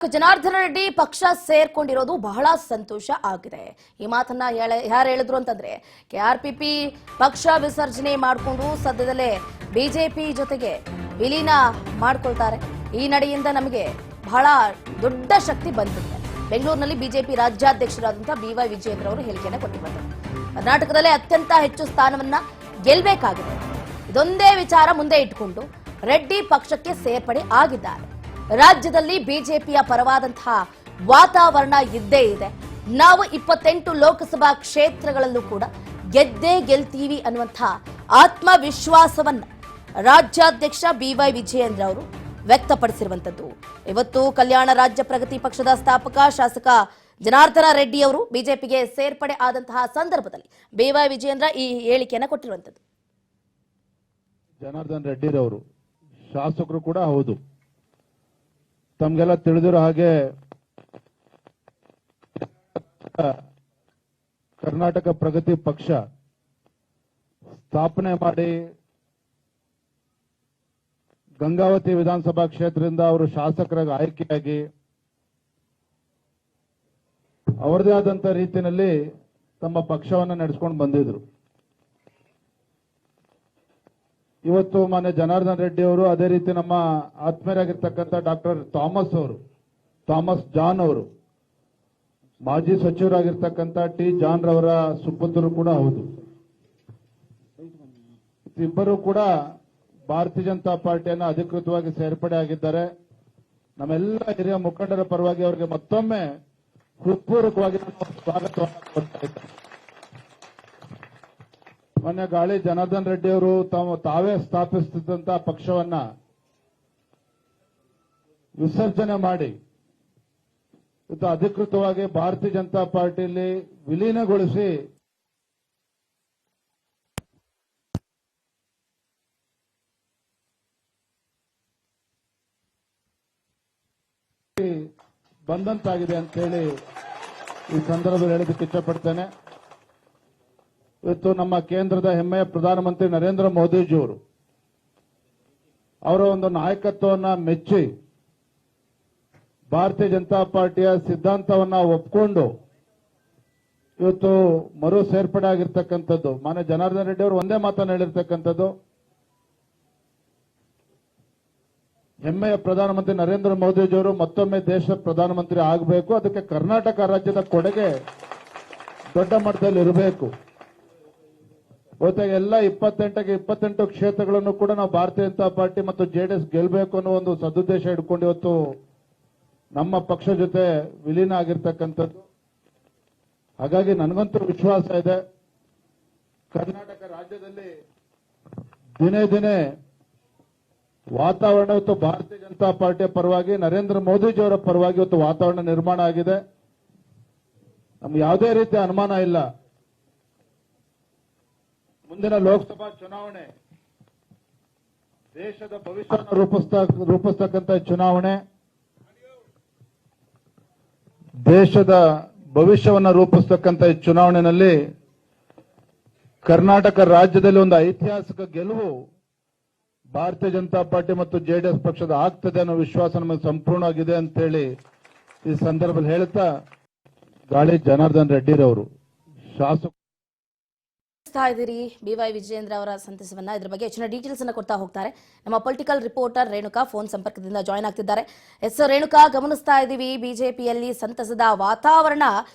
ಜನಾರ್ದನ ರೆಡ್ಡಿ ಪಕ್ಷ ಸೇರ್ಕೊಂಡಿರೋದು ಬಹಳ ಸಂತೋಷ ಆಗಿದೆ. ಈ ಮಾತನ್ನ ಯಾರು ಹೇಳಿದ್ರು ಅಂತಂದ್ರೆ ಕೆಆರ್ಪಿಪಿ ಪಕ್ಷ ವಿಸರ್ಜನೆ ಮಾಡಿಕೊಂಡು ಸದ್ಯದಲ್ಲೇ ಬಿಜೆಪಿ ಜೊತೆಗೆ ವಿಲೀನ ಮಾಡ್ಕೊಳ್ತಾರೆ. ಈ ನಡೆಯಿಂದ ನಮಗೆ ಬಹಳ ದೊಡ್ಡ ಶಕ್ತಿ ಬಂದಿದೆ. ಬೆಂಗಳೂರಿನಲ್ಲಿ ಬಿಜೆಪಿ ರಾಜ್ಯಾಧ್ಯಕ್ಷರಾದಂತಹ ಬಿವೈ ವಿಜಯೇಂದ್ರ ಅವರು ಹೇಳಿಕೆಯನ್ನು ಕೊಟ್ಟಿದ್ದಾರೆ. ಕರ್ನಾಟಕದಲ್ಲೇ ಅತ್ಯಂತ ಹೆಚ್ಚು ಸ್ಥಾನವನ್ನ ಗೆಲ್ಲಬೇಕಾಗಿದೆ. ಇದೊಂದೇ ವಿಚಾರ ಮುಂದೆ ಇಟ್ಕೊಂಡು ರೆಡ್ಡಿ ಪಕ್ಷಕ್ಕೆ ಸೇರ್ಪಡೆ ಆಗಿದ್ದಾರೆ. ರಾಜ್ಯದಲ್ಲಿ ಬಿಜೆಪಿಯ ಪರವಾದಂತಹ ವಾತಾವರಣ ಇದ್ದೇ ಇದೆ. ನಾವು 28 ಲೋಕಸಭಾ ಕ್ಷೇತ್ರಗಳಲ್ಲೂ ಕೂಡ ಗೆದ್ದೇ ಗೆಲ್ತೀವಿ ಅನ್ನುವಂತಹ ಆತ್ಮವಿಶ್ವಾಸವನ್ನ ರಾಜ್ಯಾಧ್ಯಕ್ಷ ಬಿವೈ ವಿಜಯೇಂದ್ರ ಅವರು ವ್ಯಕ್ತಪಡಿಸಿರುವಂತದ್ದು. ಇವತ್ತು ಕಲ್ಯಾಣ ರಾಜ್ಯ ಪ್ರಗತಿ ಪಕ್ಷದ ಸ್ಥಾಪಕ ಶಾಸಕ ಜನಾರ್ದನ ರೆಡ್ಡಿ ಅವರು ಬಿಜೆಪಿಗೆ ಸೇರ್ಪಡೆ ಆದಂತಹ ಸಂದರ್ಭದಲ್ಲಿ ಬಿವೈ ವಿಜಯೇಂದ್ರ ಈ ಹೇಳಿಕೆಯನ್ನು ಕೊಟ್ಟಿರುವಂತದ್ದು. ಜನಾರ್ದನ ರೆಡ್ಡಿರವರು ಶಾಸಕರು ಕೂಡ ಹೌದು. ತಮಗೆಲ್ಲ ತಿಳಿದಿರೋ ಹಾಗೆ ಕರ್ನಾಟಕ ಪ್ರಗತಿ ಪಕ್ಷ ಸ್ಥಾಪನೆ ಮಾಡಿ ಗಂಗಾವತಿ ವಿಧಾನಸಭಾ ಕ್ಷೇತ್ರದಿಂದ ಅವರು ಶಾಸಕರಾಗಿ ಆಯ್ಕೆಯಾಗಿ ಅವರದೇ ಆದಂತ ರೀತಿಯಲ್ಲಿ ತಮ್ಮ ಪಕ್ಷವನ್ನು ನಡೆಸಿಕೊಂಡು ಬಂದಿದ್ರು. ಇವತ್ತು ಮಾನ್ಯ ಜನಾರ್ದನ ರೆಡ್ಡಿ ಅವರು, ಅದೇ ರೀತಿ ನಮ್ಮ ಆತ್ಮೀಯರಾಗಿರ್ತಕ್ಕಂಥ ಡಾಕ್ಟರ್ ಥಾಮಸ್ ಜಾನ್ ಅವರು, ಮಾಜಿ ಸಚಿವರಾಗಿರ್ತಕ್ಕಂಥ ಟಿ ಜಾನ್ ರವರ ಸುಪುತ್ರರು ಕೂಡ ಹೌದು. ಇಬ್ಬರು ಕೂಡ ಭಾರತೀಯ ಜನತಾ ಪಾರ್ಟಿಯನ್ನು ಅಧಿಕೃತವಾಗಿ ಸೇರ್ಪಡೆ ಆಗಿದ್ದಾರೆ. ನಮ್ಮೆಲ್ಲ ಹಿರಿಯ ಮುಖಂಡರ ಪರವಾಗಿ ಅವರಿಗೆ ಮತ್ತೊಮ್ಮೆ ಹೃತ್ಪೂರ್ವಕವಾಗಿ ಸ್ವಾಗತವನ್ನು ಕೊಡ್ತಾ ಇದ್ದಾರೆ. ಮೊನ್ನೆ ಗಾಳಿ ಜನಾರ್ದನ ರೆಡ್ಡಿ ಅವರು ತಾವೇ ಸ್ಥಾಪಿಸುತ್ತಿದ್ದಂತಹ ಪಕ್ಷವನ್ನ ವಿಸರ್ಜನೆ ಮಾಡಿ ಇದು ಅಧಿಕೃತವಾಗಿ ಭಾರತೀಯ ಜನತಾ ಪಾರ್ಟಿಯಲ್ಲಿ ವಿಲೀನಗೊಳಿಸಿ ಬಂದಂತಾಗಿದೆ ಅಂತ ಹೇಳಿ ಈ ಸಂದರ್ಭದಲ್ಲಿ ಹೇಳೋದಕ್ಕೆ ಇಷ್ಟಪಡ್ತೇನೆ. ಇವತ್ತು ನಮ್ಮ ಕೇಂದ್ರದ ಹೆಮ್ಮೆಯ ಪ್ರಧಾನಮಂತ್ರಿ ನರೇಂದ್ರ ಮೋದಿಜಿಯವರು ಅವರ ಒಂದು ನಾಯಕತ್ವವನ್ನ ಮೆಚ್ಚಿ ಭಾರತೀಯ ಜನತಾ ಪಾರ್ಟಿಯ ಸಿದ್ಧಾಂತವನ್ನ ಒಪ್ಪಿಕೊಂಡು ಇವತ್ತು ಮರು ಸೇರ್ಪಡೆ ಆಗಿರ್ತಕ್ಕಂಥದ್ದು. ಮಾನ್ಯ ಜನಾರ್ದನ ರೆಡ್ಡಿ ಅವರು ಒಂದೇ ಮಾತನ್ನು ಹೇಳಿರ್ತಕ್ಕಂಥದ್ದು, ಹೆಮ್ಮೆಯ ಪ್ರಧಾನಮಂತ್ರಿ ನರೇಂದ್ರ ಮೋದಿಜಿಯವರು ಮತ್ತೊಮ್ಮೆ ದೇಶದ ಪ್ರಧಾನಮಂತ್ರಿ ಆಗಬೇಕು, ಅದಕ್ಕೆ ಕರ್ನಾಟಕ ರಾಜ್ಯದ ಕೊಡುಗೆ ದೊಡ್ಡ ಮಟ್ಟದಲ್ಲಿ ಇರಬೇಕು. ಇವತ್ತಾಗ ಎಲ್ಲ 28 ಕ್ಷೇತ್ರಗಳನ್ನು ಕೂಡ ನಾವು ಭಾರತೀಯ ಜನತಾ ಪಾರ್ಟಿ ಮತ್ತು ಜೆಡಿಎಸ್ ಗೆಲ್ಲಬೇಕು ಅನ್ನೋ ಒಂದು ಸದುದ್ದೇಶ ಇಟ್ಕೊಂಡು ಇವತ್ತು ನಮ್ಮ ಪಕ್ಷ ಜೊತೆ ವಿಲೀನ ಆಗಿರ್ತಕ್ಕಂಥದ್ದು. ಹಾಗಾಗಿ ನನಗಂತೂ ವಿಶ್ವಾಸ ಇದೆ, ಕರ್ನಾಟಕ ರಾಜ್ಯದಲ್ಲಿ ದಿನೇ ದಿನೇ ವಾತಾವರಣ ಇವತ್ತು ಭಾರತೀಯ ಜನತಾ ಪಾರ್ಟಿಯ ಪರವಾಗಿ, ನರೇಂದ್ರ ಮೋದಿಜಿಯವರ ಪರವಾಗಿ ಇವತ್ತು ವಾತಾವರಣ ನಿರ್ಮಾಣ ಆಗಿದೆ. ನಮ್ಗೆ ಯಾವುದೇ ರೀತಿಯ ಅನುಮಾನ ಇಲ್ಲ, ಮುಂದಿನ ಲೋಕಸಭಾ ಚುನಾವಣೆ ದೇಶದ ಭವಿಷ್ಯವನ್ನು ರೂಪಿಸ್ತಕ್ಕಂಥ ಚುನಾವಣೆ, ದೇಶದ ಭವಿಷ್ಯವನ್ನು ರೂಪಿಸ್ತಕ್ಕಂಥ ಚುನಾವಣೆಯಲ್ಲಿ ಕರ್ನಾಟಕ ರಾಜ್ಯದಲ್ಲಿ ಒಂದು ಐತಿಹಾಸಿಕ ಗೆಲುವು ಭಾರತೀಯ ಜನತಾ ಪಾರ್ಟಿ ಮತ್ತು ಜೆಡಿಎಸ್ ಪಕ್ಷದ ಆಗ್ತದೆ ಅನ್ನೋ ವಿಶ್ವಾಸ ನಮಗೆ ಸಂಪೂರ್ಣವಾಗಿದೆ ಅಂತ ಹೇಳಿ ಈ ಸಂದರ್ಭದಲ್ಲಿ ಹೇಳ್ತಾ, ಗಾಳಿ ಜನಾರ್ದನ ರೆಡ್ಡಿರವರು ಶಾಸಕ ಇದ್ದೀರಿ ಬಿವೈ ವಿಜಯೇಂದ್ರ ಅವರ ಸಂತಸವನ್ನ, ಇದ್ರ ಬಗ್ಗೆ ಹೆಚ್ಚಿನ ಡೀಟೇಲ್ಸ್ ಅನ್ನು ಕೊಡ್ತಾ ಹೋಗ್ತಾರೆ ನಮ್ಮ ಪೊಲಿಟಿಕಲ್ ರಿಪೋರ್ಟರ್ ರೇಣುಕಾ. ಫೋನ್ ಸಂಪರ್ಕದಿಂದ ಜಾಯ್ನ್ ಆಗ್ತಿದ್ದಾರೆ. ಎಸ್ ರೇಣುಕಾ, ಗಮನಿಸ್ತಾ ಇದ್ದೀವಿ ಬಿಜೆಪಿಯಲ್ಲಿ ಸಂತಸದ ವಾತಾವರಣ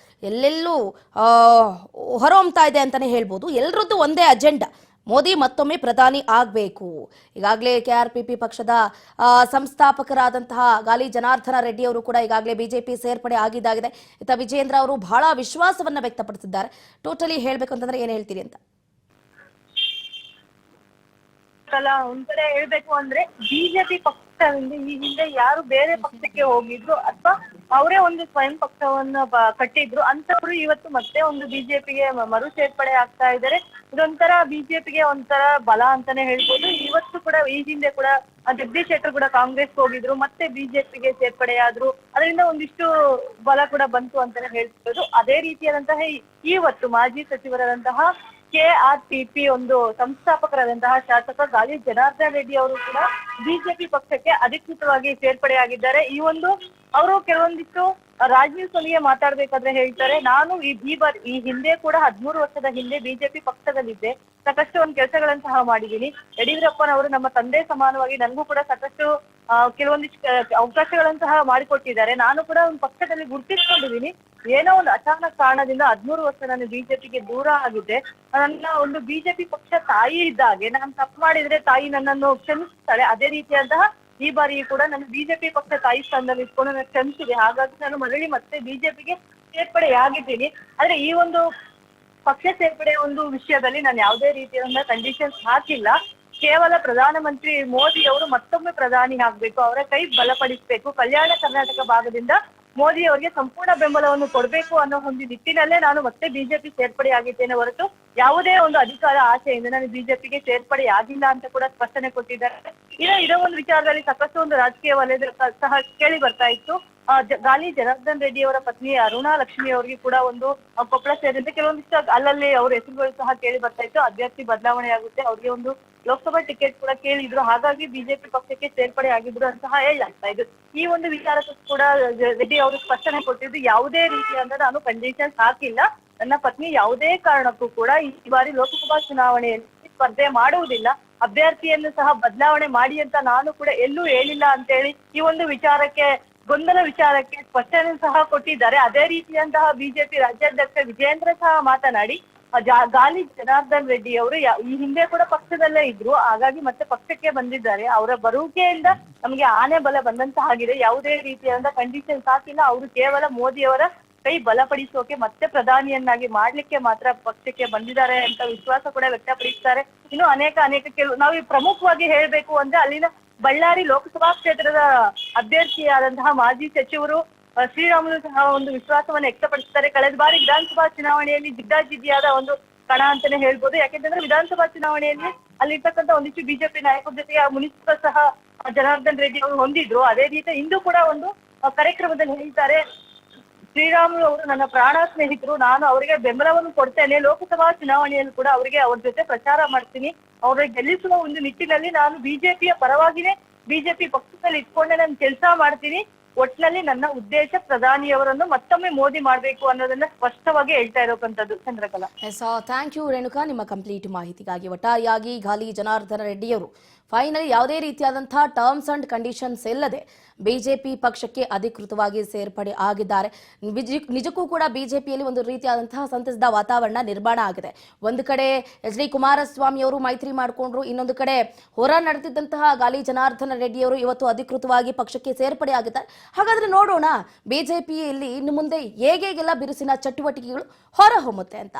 ಎಲ್ಲೆಲ್ಲೂ ಹೊರಹೊಮ್ತಾ ಇದೆ ಅಂತಾನೆ ಹೇಳ್ಬೋದು. ಎಲ್ಲರದ್ದು ಒಂದೇ ಅಜೆಂಡಾ, ಮೋದಿ ಮತ್ತೊಮ್ಮೆ ಪ್ರಧಾನಿ ಆಗಬೇಕು. ಈಗಾಗಲೇ ಕೆಆರ್ಪಿಪಿ ಪಕ್ಷದ ಸಂಸ್ಥಾಪಕರಾದಂತಹ ಗಾಲಿ ಜನಾರ್ದನ ರೆಡ್ಡಿ ಅವರು ಕೂಡ ಈಗಾಗಲೇ ಬಿಜೆಪಿ ಸೇರ್ಪಡೆ ಆಗಿದ್ದಾಗಿದೆ. ಇತ್ತ ವಿಜಯೇಂದ್ರ ಅವರು ಬಹಳ ವಿಶ್ವಾಸವನ್ನ ವ್ಯಕ್ತಪಡಿಸಿದ್ದಾರೆ. ಟೋಟಲಿ ಹೇಳ್ಬೇಕು ಅಂತಂದ್ರೆ ಏನ್ ಹೇಳ್ತೀರಿ ಅಂತ? ಒಂದ್ ಕಡೆ ಹೇಳ್ಬೇಕು ಅಂದ್ರೆ ಬಿಜೆಪಿ ಪಕ್ಷದಿಂದ ಈ ಹಿಂದೆ ಯಾರು ಬೇರೆ ಪಕ್ಷಕ್ಕೆ ಹೋಗಿದ್ರು ಅಥವಾ ಅವರೇ ಒಂದು ಸ್ವಯಂ ಪಕ್ಷವನ್ನ ಕಟ್ಟಿದ್ರು ಅಂತವ್ರು ಇವತ್ತು ಮತ್ತೆ ಒಂದು ಬಿಜೆಪಿಗೆ ಮರು ಸೇರ್ಪಡೆ ಆಗ್ತಾ ಇದ್ದಾರೆ. ಇದೊಂಥರ ಬಿಜೆಪಿಗೆ ಒಂಥರ ಬಲ ಅಂತಾನೆ ಹೇಳ್ಬೋದು. ಇವತ್ತು ಕೂಡ ಈ ಹಿಂದೆ ಕೂಡ ಜಗದೀಶ್ ಶೆಟ್ಟರ್ ಕೂಡ ಕಾಂಗ್ರೆಸ್ ಹೋಗಿದ್ರು, ಮತ್ತೆ ಬಿಜೆಪಿಗೆ ಸೇರ್ಪಡೆಯಾದ್ರು. ಅದರಿಂದ ಒಂದಿಷ್ಟು ಬಲ ಕೂಡ ಬಂತು ಅಂತಾನೆ ಹೇಳ್ಬೋದು. ಅದೇ ರೀತಿಯಾದಂತಹ ಇವತ್ತು ಮಾಜಿ ಸಚಿವರಾದಂತಹ ಕೆಆರ್ಪಿಪಿ ಒಂದು ಸಂಸ್ಥಾಪಕರಾದಂತಹ ಶಾಸಕ ಗಾಲಿ ಜನಾರ್ದನ ರೆಡ್ಡಿ ಅವರು ಕೂಡ ಬಿಜೆಪಿ ಪಕ್ಷಕ್ಕೆ ಅಧಿಕೃತವಾಗಿ ಸೇರ್ಪಡೆಯಾಗಿದ್ದಾರೆ. ಈ ಒಂದು ಅವರು ಕೆಲವೊಂದಿಷ್ಟು ರಾಜೀವ್ ಸೊಲಿಗೆ ಮಾತಾಡ್ಬೇಕಾದ್ರೆ ಹೇಳ್ತಾರೆ, ನಾನು ಈ ಹಿಂದೆ ಕೂಡ 13 ವರ್ಷದ ಹಿಂದೆ ಬಿಜೆಪಿ ಪಕ್ಷದಲ್ಲಿದ್ದೆ, ಸಾಕಷ್ಟು ಒಂದು ಕೆಲಸಗಳಂತಹ ಮಾಡಿದೀನಿ. ಯಡಿಯೂರಪ್ಪನವರು ನಮ್ಮ ತಂದೆ ಸಮಾನವಾಗಿ ನನಗೂ ಕೂಡ ಸಾಕಷ್ಟು ಕೆಲವೊಂದಿಷ್ಟು ಅವಕಾಶಗಳಂತಹ ಮಾಡಿಕೊಟ್ಟಿದ್ದಾರೆ. ನಾನು ಕೂಡ ಒಂದು ಪಕ್ಷದಲ್ಲಿ ಗುರುತಿಸ್ಕೊಂಡಿದ್ದೀನಿ. ಏನೋ ಒಂದು ಅಚಾನಕ್ ಕಾರಣದಿಂದ 13 ವರ್ಷ ನಾನು ಬಿಜೆಪಿಗೆ ದೂರ ಆಗಿದ್ದೆ. ನನ್ನ ಒಂದು ಬಿಜೆಪಿ ಪಕ್ಷ ತಾಯಿ ಇದ್ದಾಗೆ, ನಾನು ತಪ್ಪು ಮಾಡಿದ್ರೆ ತಾಯಿ ನನ್ನನ್ನು ಕ್ಷಮಿಸ್ತಾಳೆ. ಅದೇ ರೀತಿಯಾದಂತಹ ಈ ಬಾರಿ ಕೂಡ ನಾನು ಬಿಜೆಪಿ ಪಕ್ಷ ತಾಯಿ ಸ್ಥಾನದಲ್ಲಿ ಇಟ್ಕೊಂಡು ನಾನು ಕ್ಷಮಿಸಿದೆ. ಹಾಗಾಗಿ ನಾನು ಮರಳಿ ಮತ್ತೆ ಬಿಜೆಪಿಗೆ ಸೇರ್ಪಡೆಯಾಗಿದ್ದೀನಿ. ಆದ್ರೆ ಈ ಒಂದು ಪಕ್ಷ ಸೇರ್ಪಡೆ ಒಂದು ವಿಷಯದಲ್ಲಿ ನಾನು ಯಾವುದೇ ರೀತಿಯ ಕಂಡೀಷನ್ಸ್ ಹಾಕಿಲ್ಲ. ಕೇವಲ ಪ್ರಧಾನಮಂತ್ರಿ ಮೋದಿ ಅವರು ಮತ್ತೊಮ್ಮೆ ಪ್ರಧಾನಿ ಆಗ್ಬೇಕು, ಅವರ ಕೈ ಬಲಪಡಿಸಬೇಕು, ಕಲ್ಯಾಣ ಕರ್ನಾಟಕ ಭಾಗದಿಂದ ಮೋದಿ ಅವರಿಗೆ ಸಂಪೂರ್ಣ ಬೆಂಬಲವನ್ನು ಕೊಡಬೇಕು ಅನ್ನೋ ಒಂದು ನಿಟ್ಟಿನಲ್ಲೇ ನಾನು ಮತ್ತೆ ಬಿಜೆಪಿ ಸೇರ್ಪಡೆಯಾಗಿದ್ದೇನೆ ಹೊರತು ಯಾವುದೇ ಒಂದು ಅಧಿಕಾರ ಆಸೆಯಿಂದ ನಾನು ಬಿಜೆಪಿಗೆ ಸೇರ್ಪಡೆಯಾಗಿಲ್ಲ ಅಂತ ಕೂಡ ಸ್ಪಷ್ಟನೆ ಕೊಟ್ಟಿದ್ದಾರೆ. ಇದೇ ಒಂದು ವಿಚಾರದಲ್ಲಿ ಸಾಕಷ್ಟು ಒಂದು ರಾಜಕೀಯ ವಲಯದ ಸಹ ಕೇಳಿ ಬರ್ತಾ ಇತ್ತು. ಗಾಲಿ ಜನಾರ್ದನ್ ರೆಡ್ಡಿ ಅವರ ಪತ್ನಿ ಅರುಣಾ ಲಕ್ಷ್ಮಿ ಅವರಿಗೆ ಕೂಡ ಒಂದು ಕೊಪ್ಪಳ ಸೇರಿದಂತೆ ಕೆಲವೊಂದಿಷ್ಟು ಅಲ್ಲಲ್ಲಿ ಅವ್ರ ಹೆಸರುಗಳು ಸಹ ಕೇಳಿ ಬರ್ತಾ ಇತ್ತು. ಅಭ್ಯರ್ಥಿ ಬದಲಾವಣೆ ಆಗುತ್ತೆ, ಅವ್ರಿಗೆ ಒಂದು ಲೋಕಸಭಾ ಟಿಕೆಟ್ ಕೂಡ ಕೇಳಿದ್ರು, ಹಾಗಾಗಿ ಬಿಜೆಪಿ ಪಕ್ಷಕ್ಕೆ ಸೇರ್ಪಡೆ ಆಗಿದ್ರು ಅಂತ ಹೇಳಲಾಗ್ತಾ ಇದ್ರು. ಈ ಒಂದು ವಿಚಾರಕ್ಕೂ ಕೂಡ ರೆಡ್ಡಿ ಅವರು ಸ್ಪಷ್ಟನೆ ಕೊಟ್ಟಿದ್ದು, ಯಾವುದೇ ರೀತಿಯಾದ ನಾನು ಕಂಡೀಷನ್ಸ್ ಹಾಕಿಲ್ಲ, ನನ್ನ ಪತ್ನಿ ಯಾವುದೇ ಕಾರಣಕ್ಕೂ ಕೂಡ ಈ ಬಾರಿ ಲೋಕಸಭಾ ಚುನಾವಣೆಯಲ್ಲಿ ಸ್ಪರ್ಧೆ ಮಾಡುವುದಿಲ್ಲ, ಅಭ್ಯರ್ಥಿಯನ್ನು ಸಹ ಬದಲಾವಣೆ ಮಾಡಿ ಅಂತ ನಾನು ಕೂಡ ಎಲ್ಲೂ ಹೇಳಿಲ್ಲ ಅಂತ ಹೇಳಿ ಈ ಒಂದು ವಿಚಾರಕ್ಕೆ ಗೊಂದಲ ವಿಚಾರಕ್ಕೆ ಸ್ಪಷ್ಟನೆ ಸಹ ಕೊಟ್ಟಿದ್ದಾರೆ. ಅದೇ ರೀತಿಯಂತಹ ಬಿಜೆಪಿ ರಾಜ್ಯಾಧ್ಯಕ್ಷ ವಿಜೇಂದ್ರ ಸಹ ಮಾತನಾಡಿ, ಗಾಲಿ ಜನಾರ್ದನ್ ರೆಡ್ಡಿ ಅವರು ಈ ಹಿಂದೆ ಕೂಡ ಪಕ್ಷದಲ್ಲೇ ಇದ್ರು, ಹಾಗಾಗಿ ಮತ್ತೆ ಪಕ್ಷಕ್ಕೆ ಬಂದಿದ್ದಾರೆ. ಅವರ ಬರುವಿಕೆಯಿಂದ ನಮಗೆ ಆನೆ ಬಲ ಬಂದಂತ ಆಗಿದೆ. ಯಾವುದೇ ರೀತಿಯಾದ ಕಂಡೀಷನ್ಸ್ ಹಾಕಿಲ್ಲ. ಅವರು ಕೇವಲ ಮೋದಿ ಅವರ ಕೈ ಬಲಪಡಿಸೋಕೆ ಮತ್ತೆ ಪ್ರಧಾನಿಯನ್ನಾಗಿ ಮಾಡ್ಲಿಕ್ಕೆ ಮಾತ್ರ ಪಕ್ಷಕ್ಕೆ ಬಂದಿದ್ದಾರೆ ಅಂತ ವಿಶ್ವಾಸ ಕೂಡ ವ್ಯಕ್ತಪಡಿಸ್ತಾರೆ. ಇನ್ನು ಅನೇಕ ನಾವು ಪ್ರಮುಖವಾಗಿ ಹೇಳ್ಬೇಕು ಅಂದ್ರೆ ಅಲ್ಲಿನ ಬಳ್ಳಾರಿ ಲೋಕಸಭಾ ಕ್ಷೇತ್ರದ ಅಭ್ಯರ್ಥಿಯಾದಂತಹ ಮಾಜಿ ಸಚಿವರು ಶ್ರೀರಾಮುಲು ಸಹ ಒಂದು ವಿಶ್ವಾಸವನ್ನು ವ್ಯಕ್ತಪಡಿಸುತ್ತಾರೆ. ಕಳೆದ ಬಾರಿ ವಿಧಾನಸಭಾ ಚುನಾವಣೆಯಲ್ಲಿ ಜಿದ್ದಾಜಿದ್ದಿಯಾದ ಒಂದು ಕಣ ಅಂತಾನೆ ಹೇಳ್ಬೋದು. ಯಾಕೆಂತಂದ್ರೆ ವಿಧಾನಸಭಾ ಚುನಾವಣೆಯಲ್ಲಿ ಅಲ್ಲಿರ್ತಕ್ಕಂಥ ಒಂದಿಷ್ಟು ಬಿಜೆಪಿ ನಾಯಕರ ಜೊತೆಗೆ ಮುನಿಸಿಪ ಸಹ ಜನಾರ್ದನ್ ರೆಡ್ಡಿ ಅವರು ಹೊಂದಿದ್ರು. ಅದೇ ರೀತಿ ಇಂದು ಕೂಡ ಒಂದು ಕಾರ್ಯಕ್ರಮದಲ್ಲಿ ಹೇಳ್ತಾರೆ, ಶ್ರೀರಾಮುಲು ಅವರು ನನ್ನ ಪ್ರಾಣ ಸ್ನೇಹಿತರು, ನಾನು ಅವರಿಗೆ ಬೆಂಬಲವನ್ನು ಕೊಡ್ತೇನೆ, ಲೋಕಸಭಾ ಚುನಾವಣೆಯಲ್ಲಿ ಕೂಡ ಅವರಿಗೆ ಅವ್ರ ಜೊತೆ ಪ್ರಚಾರ ಮಾಡ್ತೀನಿ, ಅವ್ರಿಗೆ ಗೆಲ್ಲಿಸುವ ಒಂದು ನಿಟ್ಟಿನಲ್ಲಿ ನಾನು ಬಿಜೆಪಿಯ ಪರವಾಗಿನೇ ಬಿಜೆಪಿ ಪಕ್ಷದಲ್ಲಿ ಇಟ್ಕೊಂಡೆ ನಾನು ಕೆಲಸ ಮಾಡ್ತೀನಿ. ಒಟ್ಟಿನಲ್ಲಿ ನನ್ನ ಉದ್ದೇಶ ಪ್ರಧಾನಿಯವರನ್ನು ಮತ್ತೊಮ್ಮೆ ಮೋದಿ ಮಾಡಬೇಕು ಅನ್ನೋದನ್ನ ಸ್ಪಷ್ಟವಾಗಿ ಹೇಳ್ತಾ ಇರೋಕಂಥದ್ದು. ಚಂದ್ರಕಲಾ. ಥ್ಯಾಂಕ್ ಯು ರೇಣುಕಾ, ನಿಮ್ಮ ಕಂಪ್ಲೀಟ್ ಮಾಹಿತಿಗಾಗಿ. ಒಟ್ಟಾರೆಯಾಗಿ ಗಾಲಿ ಜನಾರ್ದನ ರೆಡ್ಡಿಯವರು ಫೈನಲಿ ಯಾವುದೇ ರೀತಿಯಾದಂತಹ ಟರ್ಮ್ಸ್ ಅಂಡ್ ಕಂಡೀಷನ್ಸ್ ಇಲ್ಲದೆ ಬಿಜೆಪಿ ಪಕ್ಷಕ್ಕೆ ಅಧಿಕೃತವಾಗಿ ಸೇರ್ಪಡೆ ಆಗಿದ್ದಾರೆ. ನಿಜಕ್ಕೂ ಕೂಡ ಬಿಜೆಪಿಯಲ್ಲಿ ಒಂದು ರೀತಿಯಾದಂತಹ ಸಂತಸದ ವಾತಾವರಣ ನಿರ್ಮಾಣ ಆಗಿದೆ. ಒಂದು ಕಡೆ ಎಚ್ ಡಿ ಕುಮಾರಸ್ವಾಮಿ ಅವರು ಮೈತ್ರಿ ಮಾಡಿಕೊಂಡ್ರು, ಇನ್ನೊಂದು ಕಡೆ ಹೊರ ನಡೆದಿದ್ದಂತಹ ಗಾಲಿ ಜನಾರ್ದನ ರೆಡ್ಡಿಯವರು ಇವತ್ತು ಅಧಿಕೃತವಾಗಿ ಪಕ್ಷಕ್ಕೆ ಸೇರ್ಪಡೆ ಆಗಿದ್ದಾರೆ. ಹಾಗಾದ್ರೆ ನೋಡೋಣ ಬಿಜೆಪಿಯಲ್ಲಿ ಇನ್ನು ಮುಂದೆ ಹೇಗೆಲ್ಲ ಬಿರುಸಿನ ಚಟುವಟಿಕೆಗಳು ಹೊರಹೊಮ್ಮುತ್ತೆ ಅಂತ.